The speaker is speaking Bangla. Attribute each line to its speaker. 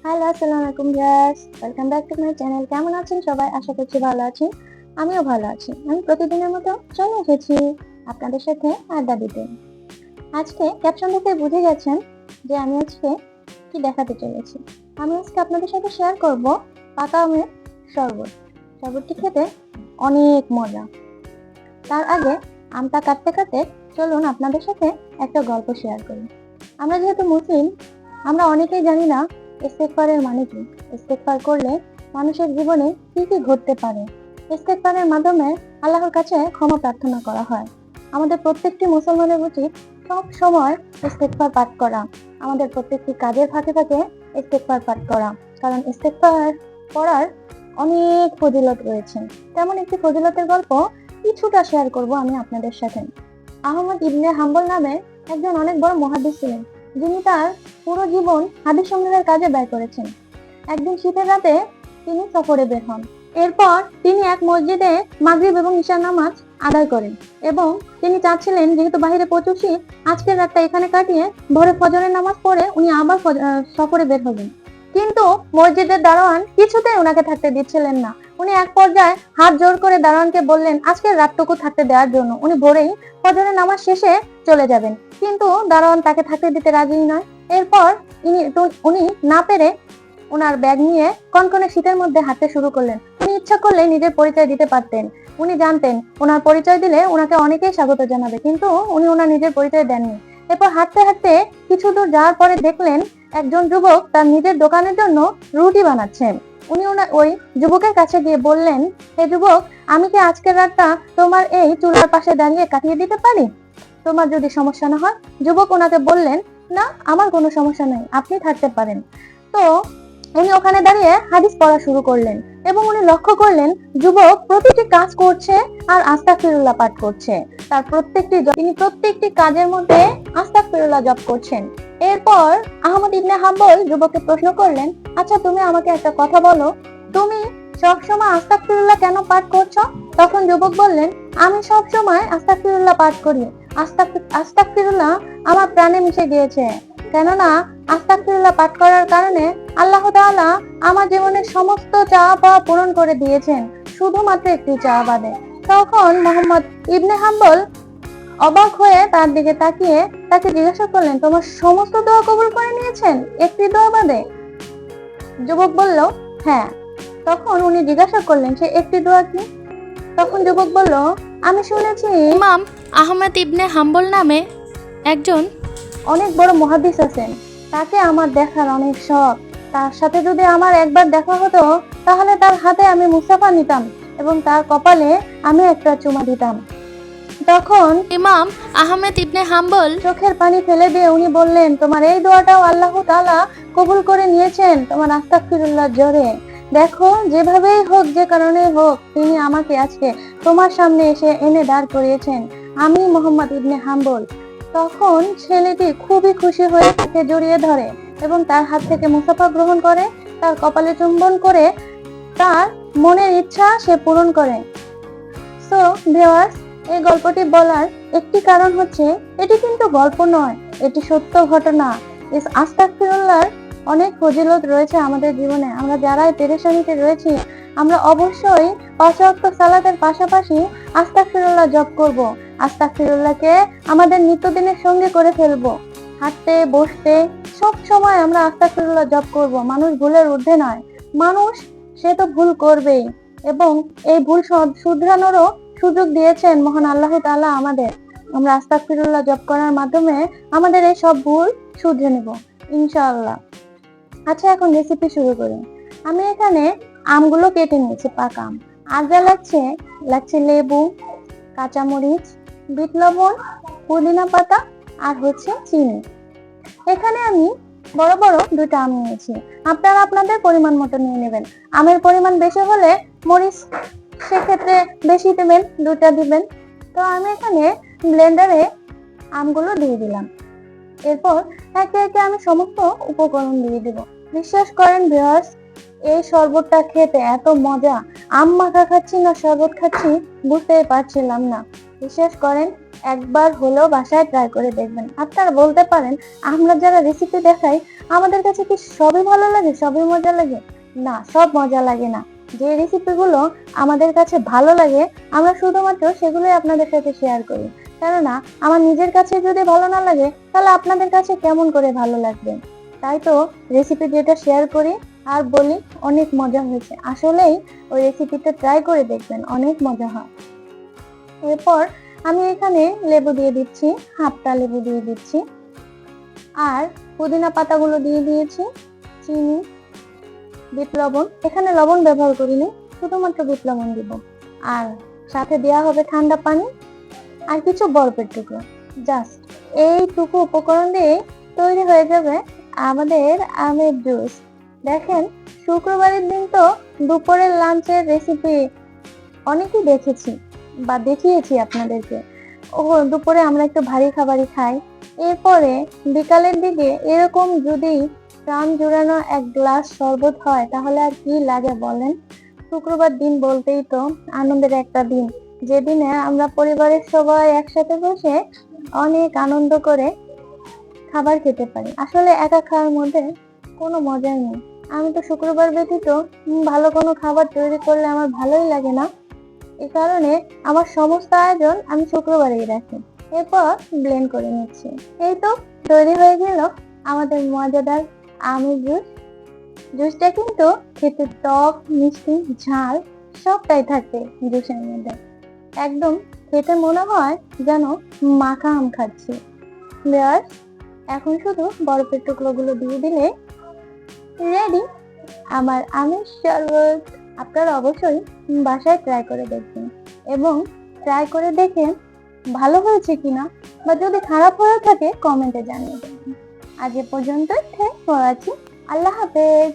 Speaker 1: হ্যালো, আসসালামু আলাইকুম viewers. Welcome back to my channel. কেমন আছেন সবাই? আশা করছি ভালো আছেন। আমিও ভালো আছি। আমি প্রতিদিনের মতো চলে এসেছি আপনাদের সাথে আড্ডা দিতে। আজকে ক্যাপশন দেখে বুঝে গেছেন যে আমি আজকে কি দেখাতে চলেছি। আমি আজকে আপনাদের সাথে শেয়ার করব পাকা আমের শরবত। শরবতটি খেতে অনেক মজা। তার আগে আমটা কাটতে কাটতে চলুন আপনাদের সাথে একটা গল্প শেয়ার করি। আমরা যেহেতু মুসলিম, আমরা অনেকেই জানি না ইস্তেগফারের মানে কি। ইস্তেগফার করলে মানুষের জীবনে কি কি ঘটতে পারে। ইস্তেগফারের মাধ্যমে আল্লাহর কাছে ক্ষমা প্রার্থনা করা হয়। আমাদের প্রত্যেকটি মুসলমানের উচিত সব সময় ইস্তেগফার পাঠ করা। আমাদের প্রত্যেকটি কাজের ফাঁকে ফাঁকে ইস্তেগফার পাঠ করা, কারণ ইস্তেগফার পড়ার অনেক ফজিলত রয়েছে। তেমন একটি ফজিলতের গল্প কিছুটা শেয়ার করব আমি আপনাদের সাথে। আহমদ ইবনে হাম্বল নামে একজন অনেক বড় মুহাদ্দিস ছিলেন, যিনি তার পুরো জীবন হাদিস সংগ্রহের কাজে ব্যয় করেছেন। একদিন শীতের রাতে তিনি সফরে বের হন। এরপর তিনি এক মসজিদে মাগরিব এবং ঈশার নামাজ আদায় করেন এবং তিনি চাচ্ছিলেন, যেহেতু বাইরে প্রচুর শীত, আজকের রাতটা এখানে কাটিয়ে ভোরে ফজরের নামাজ পড়ে উনি আবার সফরে বের হবেন। কিন্তু মসজিদের দারোয়ান কিছুতেই ওনাকে থাকতে দিচ্ছিলেন না। উনি এক পর্যায়ে হাত জোর করে দারোয়ানকে বললেন আজকের রাতটুকু থাকতে দেওয়ার জন্য। উনি ভোরেই ফজরের নামাজ শেষে চলে যাবেন, কিন্তু দারোয়ান তাকে থাকতে দিতে রাজি নয়। এরপর উনি না পেরে ওনার ব্যাগ নিয়ে কনকনে শীতের মধ্যে হাঁটতে শুরু করলেন। উনি ইচ্ছা করলে নিজের পরিচয় দিতে পারতেন। উনি জানতেন ওনার পরিচয় দিলে ওনাকে অনেকেই স্বাগত জানাবে, কিন্তু উনি ওনার নিজের পরিচয় দেননি। এরপর হাঁটতে হাঁটতে কিছু দূর যাওয়ার পরে দেখলেন একজন যুবক তার নিজের দোকানের জন্য রুটি বানাচ্ছেন। উনি ওই যুবকের কাছে গিয়ে বললেন, হে যুবক, আমি কি আজকের রাতটা তোমার এই চুলার পাশে দাঁড়িয়ে কাটিয়ে দিতে পারি? তোমার যদি সমস্যা না হয়। যুবক ওনাকে বললেন, না, আমার কোনো সমস্যা নেই, আপনি থাকতে পারেন। তো উনি ওখানে দাঁড়িয়ে হাদিস পড়া শুরু করলেন এবং উনি লক্ষ্য করলেন যুবক প্রতিটি কাজ করছে আর আস্তাগফিরুল্লাহ পাঠ করছে। তার তিনি প্রত্যেকটি কাজের মধ্যে আস্তাগফিরুল্লাহ জপ করছেন। এরপর আহমদ ইবনে হাম্বল যুবককে প্রশ্ন করলেন, আচ্ছা তুমি আমাকে একটা কথা বলো, তুমি সবসময় আস্তাগফিরুল্লাহ কেন পাঠ করছো? তখন যুবক বললেন, আমি সবসময় আস্তাগফিরুল্লাহ পাঠ করি। আস্তাগফিরুল্লাহ আমার প্রাণে মিশে গিয়েছে, কেননা আস্তাগফিরুল্লাহ পাঠ করার কারণে আল্লাহ তাআলা আমার জীবনের সমস্ত চাওয়া পাওয়া পূরণ করে দিয়েছেন, শুধুমাত্র একটি চাওয়া বাদে। তখন মোহাম্মদ ইবনে হাম্বল অবাক হয়ে তার দিকে তাকিয়ে তাকে জিজ্ঞাসা করলেন, তোমার সমস্ত দোয়া কবুল করে নিয়েছেন একটি দোয়া বাদে? যুবক বলল, হ্যাঁ। তখন উনি জিজ্ঞাসা করলেন, সে একটি দোয়া কি? তখন যুবক বলল, আমি শুনেছি
Speaker 2: ইমাম আহমেদ ইবনে হাম্বল নামে একজন
Speaker 1: অনেক বড় মুহাদ্দিস আছেন, তাকে আমার দেখার অনেক শখ। তার সাথে যদি আমার একবার দেখা হতো, তাহলে তার হাতে আমি মুসাফা নিতাম এবং তার কপালে আমি একটা চুমা দিতাম। তখন
Speaker 2: ইমাম আহমেদ ইবনে হাম্বল
Speaker 1: চোখের পানি ফেলে দিয়ে উনি বললেন, তোমার এই দোয়াটাও আল্লাহ তাআলা কবুল করে নিয়েছেন তোমার আস্তাগফিরুল্লাহর জোরে। দেখো, যেভাবেই হোক, যে কারণে হোক, তিনি আমাকে আজকে তোমার সামনে এসে এনে দাঁড় করিয়েছেন। আমি মোহাম্মদ ইবনে হাম্বল। তখন ছেলেটি খুবই খুশি হয়ে তাকে জড়িয়ে ধরে এবং তার হাত থেকে মুসাফা গ্রহণ করে, তার কপালে চুম্বন করে তার মনের ইচ্ছা সে পূরণ করে। সো ভিউয়ার্স, এই গল্পটি বলার একটি কারণ হচ্ছে, এটি কিন্তু গল্প নয়, এটি সত্য ঘটনা। আস্তাগফিরুল্লাহর অনেক ফজিলত রয়েছে আমাদের জীবনে। আমরা যারা পেরেশানিতে রয়েছি, আমরা অবশ্যই 5 ওয়াক্ত সালাতের পাশাপাশি আস্তাগফিরুল্লাহ জপ করব। আস্তাগফিরুল্লাহকে আমাদের নিত্যদিনের সঙ্গে করে ফেলবো। হাঁটতে বসতে সব সময় আমরা আস্তাগফিরুল্লাহ জপ করব। মানুষ ভুলের ঊর্ধ্বে নয়, মানুষ সে তো ভুল করবেই, এবং এই ভুল শুধরানোরও সুযোগ দিয়েছেন মহান আল্লাহ তাআলা আমাদের। আমরা আস্তাগফিরুল্লাহ জপ করার মাধ্যমে আমাদের এই সব ভুল শুধরে নেব ইনশাআল্লাহ। আচ্ছা, এখন রেসিপি শুরু করি। আমি এখানে আমগুলো কেটে নিয়েছি, পাকা আম। আর যা লাগছে লেবু, কাঁচামরিচ, বিট লবণ, পুদিনা পাতা, আর হচ্ছে চিনি। এখানে আমি বড় বড় 2টা আম নিয়েছি। আপনারা আপনাদের পরিমাণ মতো নিয়ে নেবেন। আমের পরিমাণ বেশি হলে মরিচ সেক্ষেত্রে বেশি দেবেন, 2টা দিবেন। তো আমি এখানে ব্লেন্ডারে আমগুলো দিয়ে দিলাম। এরপর একে একে আমি সমস্ত উপকরণ দিয়ে দিব। বিশ্বাস করেন ভিউয়ার্স, এই শরবতটা খেতে এত মজা, আম মাখা খাচ্ছি না শরবত খাচ্ছি বুঝতেই পারছিলাম না। বিশ্বাস করেন, একবার হলেও বাসায় ট্রাই করে দেখবেন। আপনারা বলতে পারেন আমরা যারা রেসিপি দেখাই আমাদের কাছে কি সবই ভালো লাগে, সবই মজা লাগে? না, সব মজা লাগে না। যে রেসিপিগুলো আমাদের কাছে ভালো লাগে আমরা শুধুমাত্র সেগুলোই আপনাদের সাথে শেয়ার করি। কেননা আমার নিজের কাছে যদি ভালো না লাগে তাহলে আপনাদের কাছে কেমন করে ভালো লাগবে? তাই তো রেসিপি যেটা শেয়ার করি আর বলি অনেক মজা হয়েছে। আসলেই ওই রেসিপিটা ট্রাই করে দেখবেন, অনেক মজা হয়। এরপর আমি এখানে লেবু দিয়ে দিচ্ছি, হাফটা লেবু দিয়ে দিচ্ছি, আর পুদিনা পাতাগুলো দিয়ে দিয়েছি, চিনি, বিট লবণ, এখানে লবণ ব্যবহার করিনি, শুধুমাত্র বিট লবণ দিব, আর সাথে দেওয়া হবে ঠান্ডা পানি আর কিছু বরফের টুকরো। জাস্ট এইটুকু উপকরণ দিয়ে তৈরি হয়ে যাবে আমাদের আমের জুস। দেখেন, শুক্রবারের দিন তো দুপুরের লাঞ্চের রেসিপি অনেকেই দেখেছি বা দেখিয়েছি আপনাদেরকে। ও, দুপুরে আমরা একটু ভারী খাবারই খাই। এরপরে বিকালের দিকে এরকম যদি প্রাণ জুড়ানো এক গ্লাস শরবত হয় তাহলে আর কি লাগে বলেন? শুক্রবার দিন বলতেই তো আনন্দের একটা দিন, যেদিনে আমরা পরিবারের সবাই একসাথে বসে অনেক আনন্দ করে খাবার খেতে পারি। আসলে একা খাওয়ার মধ্যে কোনো মজাই নেই। আমি তো শুক্রবার ব্যতীত ভালো কোনো খাবার তৈরি করলে আমার ভালোই লাগে না। এই কারণে আমার সমস্ত আয়োজন আমি শুক্রবারেই রাখি। এরপর ব্লেন্ড করে নিচ্ছি। এই তো তৈরি হয়ে গেল আমাদের মজাদার আমের জুস। জুসটা কিন্তু খেতে টক, মিষ্টি, ঝাল সবটাই থাকে জুসের মধ্যে। একদম খেতে মনে হয় যেন মাখা আম খাচ্ছি। ভিউয়ার্স, এখন শুধু বরফের টুকরোগুলো দিয়ে দিলে রেডি আমার আমের শরবত। আপনারা অবশ্যই বাসায় ট্রাই করে দেখবেন এবং ট্রাই করে দেখে ভালো হয়েছে কিনা বা যদি খারাপ হয়ে থাকে কমেন্টে জানিয়ে দেবেন। আজ এ পর্যন্ত, থ্যাঙ্কস ফর ওয়াচিং। আল্লাহ হাফেজ।